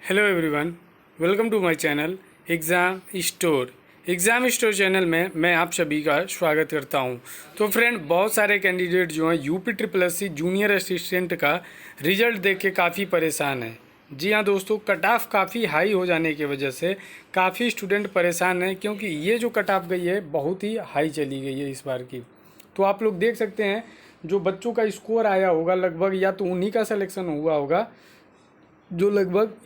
Hello everyone, welcome to my channel exam store channel में मैं आप सभी का स्वागत करता हूं। तो फ्रेंड, बहुत सारे कैंडिडेट जो हैं UP triple S C junior assistant का रिजल्ट देख के काफ़ी परेशान हैं। जी हाँ दोस्तों, कट ऑफ काफ़ी हाई हो जाने की वजह से काफ़ी स्टूडेंट परेशान हैं, क्योंकि ये जो कट ऑफ गई है बहुत ही हाई चली गई है इस बार की। तो आप लोग देख सकते हैं जो बच्चों का स्कोर आया होगा लगभग, या तो उन्हीं का सिलेक्शन हुआ होगा जो लगभग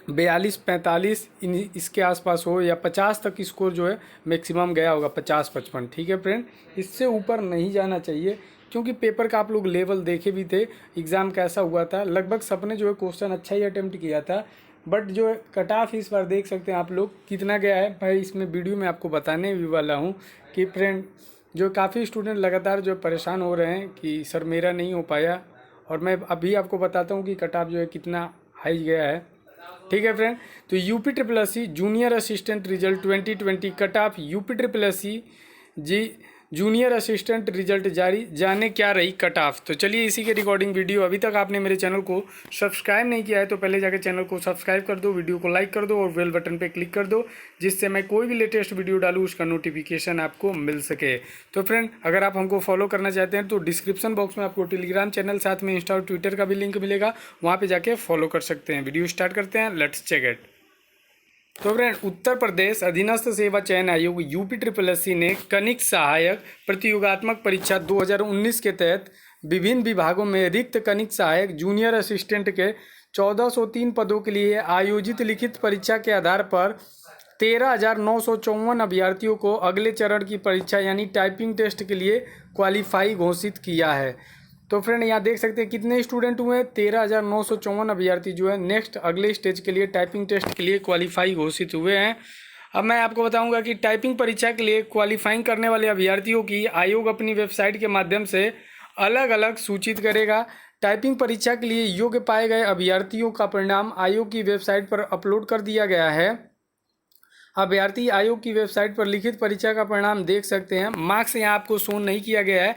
42-45 इन इसके आसपास हो, या 50 तक स्कोर जो है मैक्सिमम गया होगा, 50-55। ठीक है फ्रेंड, इससे ऊपर नहीं जाना चाहिए, क्योंकि पेपर का आप लोग लेवल देखे भी थे, एग्ज़ाम कैसा हुआ था। लगभग सबने जो है क्वेश्चन अच्छा ही अटेम्प्ट किया था, बट जो कट ऑफ इस बार देख सकते हैं आप लोग कितना गया है। भाई इसमें वीडियो में आपको बताने भी वाला हूँ कि फ्रेंड जो काफ़ी स्टूडेंट लगातार जो परेशान हो रहे हैं कि सर मेरा नहीं हो पाया, और मैं अभी आपको बताता हूँ कि कट ऑफ जो है कितना हाई गया है। ठीक है फ्रेंड, तो UP triple S C junior assistant result 2020 cut off UP triple S C जी जूनियर असिस्टेंट रिजल्ट जारी, जाने क्या रही कट ऑफ। तो चलिए इसी के रिकॉर्डिंग वीडियो। अभी तक आपने मेरे चैनल को सब्सक्राइब नहीं किया है तो पहले जाकर चैनल को सब्सक्राइब कर दो, वीडियो को लाइक कर दो और बेल बटन पे क्लिक कर दो, जिससे मैं कोई भी लेटेस्ट वीडियो डालूँ उसका नोटिफिकेशन आपको मिल सके। तो फ्रेंड, अगर आप हमको फॉलो करना चाहते हैं तो डिस्क्रिप्शन बॉक्स में आपको टेलीग्राम चैनल, साथ में इंस्टा और ट्विटर का भी लिंक मिलेगा, वहाँ पर जाके फॉलो कर सकते हैं। वीडियो स्टार्ट करते हैं, लेट्स चेक इट। तो फ्रेंड, उत्तर प्रदेश अधीनस्थ सेवा चयन आयोग यूपी ट्रिपल एस सी ने कनिक सहायक प्रतियोगात्मक परीक्षा 2019 के तहत विभिन्न विभागों में रिक्त कनिक सहायक जूनियर असिस्टेंट के 1403 पदों के लिए आयोजित लिखित परीक्षा के आधार पर 13,954 अभ्यर्थियों को अगले चरण की परीक्षा यानी टाइपिंग टेस्ट के लिए क्वालिफाई घोषित किया है। तो फ्रेंड, यहाँ देख सकते हैं कितने स्टूडेंट हुए, 13,954 अभ्यर्थी जो है नेक्स्ट अगले स्टेज के लिए टाइपिंग टेस्ट के लिए क्वालिफाई घोषित हुए हैं। अब मैं आपको बताऊंगा कि टाइपिंग परीक्षा के लिए क्वालिफाइंग करने वाले अभ्यर्थियों की आयोग अपनी वेबसाइट के माध्यम से अलग अलग सूचित करेगा। टाइपिंग परीक्षा के लिए योग्य पाए गए अभ्यर्थियों का परिणाम आयोग की वेबसाइट पर अपलोड कर दिया गया है। अभ्यर्थी आयोग की वेबसाइट पर लिखित परीक्षा का परिणाम देख सकते हैं। मार्क्स यहाँ आपको शो नहीं किया गया है।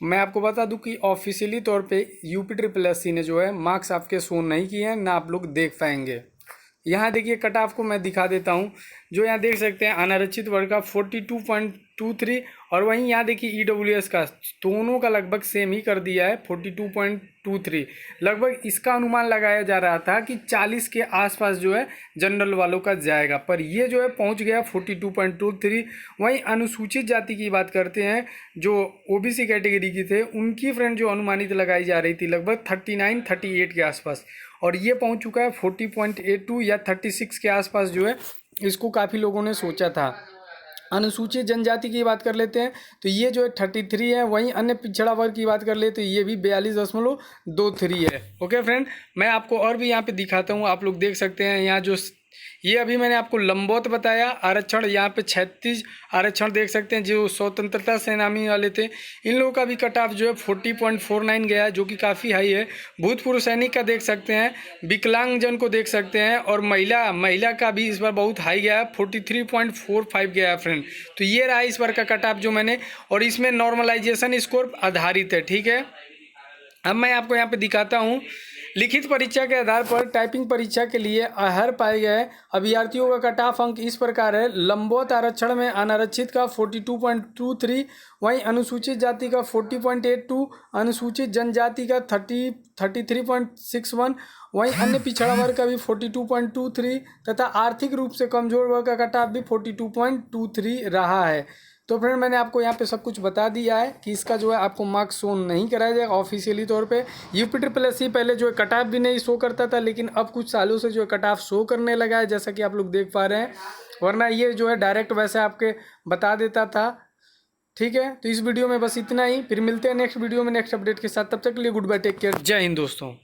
मैं आपको बता दूं कि ऑफिशियली तौर पे यूपी ट्रिपल एस सी ने जो है मार्क्स आपके शो नहीं किए हैं, ना आप लोग देख पाएंगे। यहाँ देखिए कट ऑफ को मैं दिखा देता हूँ। जो यहाँ देख सकते हैं अनारक्षित वर्ग का 42.23, और वहीं यहाँ देखिए EWS का, दोनों का लगभग सेम ही कर दिया है 42.23। लगभग इसका अनुमान लगाया जा रहा था कि 40 के आसपास जो है जनरल वालों का जाएगा, पर ये जो है पहुँच गया 42.23। वहीं अनुसूचित जाति की बात करते हैं, जो OBC कैटेगरी की थे, उनकी फ्रेंड जो अनुमानित लगाई जा रही थी लगभग 39-38 के आसपास, और ये पहुंच चुका है 40.82 या 36 के आसपास जो है। इसको काफ़ी लोगों ने सोचा था। अनुसूचित जनजाति की बात कर लेते हैं तो ये जो है 33 है। वहीं अन्य पिछड़ा वर्ग की बात कर ले तो ये भी 42.23 है। ओके फ्रेंड, मैं आपको और भी यहाँ पे दिखाता हूँ। आप लोग देख सकते हैं यहाँ जो ये अभी मैंने आपको लंबौत बताया आरक्षण, यहाँ पे 36 आरक्षण देख सकते हैं जो स्वतंत्रता सेनानी वाले थे। इन लोगों का भी कट ऑफ जो है 40.49 गया है, जो कि काफ़ी हाई है। भूतपूर्व सैनिक का देख सकते हैं, विकलांगजन को देख सकते हैं, और महिला का भी इस बार बहुत हाई गया है, 43.45 गया है फ्रेंड। तो ये रहा इस बार का कट ऑफ जो मैंने, और इसमें नॉर्मलाइजेशन स्कोर आधारित है। ठीक है, अब मैं आपको यहाँ पे दिखाता हूँ। लिखित परीक्षा के आधार पर टाइपिंग परीक्षा के लिए अहर पाए गए अभ्यर्थियों का कट ऑफ अंक इस प्रकार है। लंबौत आरक्षण में अनारक्षित का 42.23, वहीं अनुसूचित जाति का 40.82, अनुसूचित जनजाति का 33.61, वहीं अन्य पिछड़ा वर्ग का भी 42.23 तथा आर्थिक रूप से कमजोर वर्ग का कट ऑफ भी 42.23 रहा है। तो फ्रेंड, मैंने आपको यहाँ पे सब कुछ बता दिया है कि इसका जो है आपको मार्क्स शो नहीं कराया जाएगा ऑफिशियली तौर पे। यूपी ट्रिपल एस सी पहले जो है कट ऑफ भी नहीं शो करता था, लेकिन अब कुछ सालों से जो है कट ऑफ शो करने लगा है, जैसा कि आप लोग देख पा रहे हैं, वरना ये जो है डायरेक्ट वैसे आपके बता देता था। ठीक है, तो इस वीडियो में बस इतना ही, फिर मिलते हैं नेक्स्ट वीडियो में नेक्स्ट अपडेट के साथ। तब तक के लिए गुड बाय, टेक केयर, जय हिंद दोस्तों।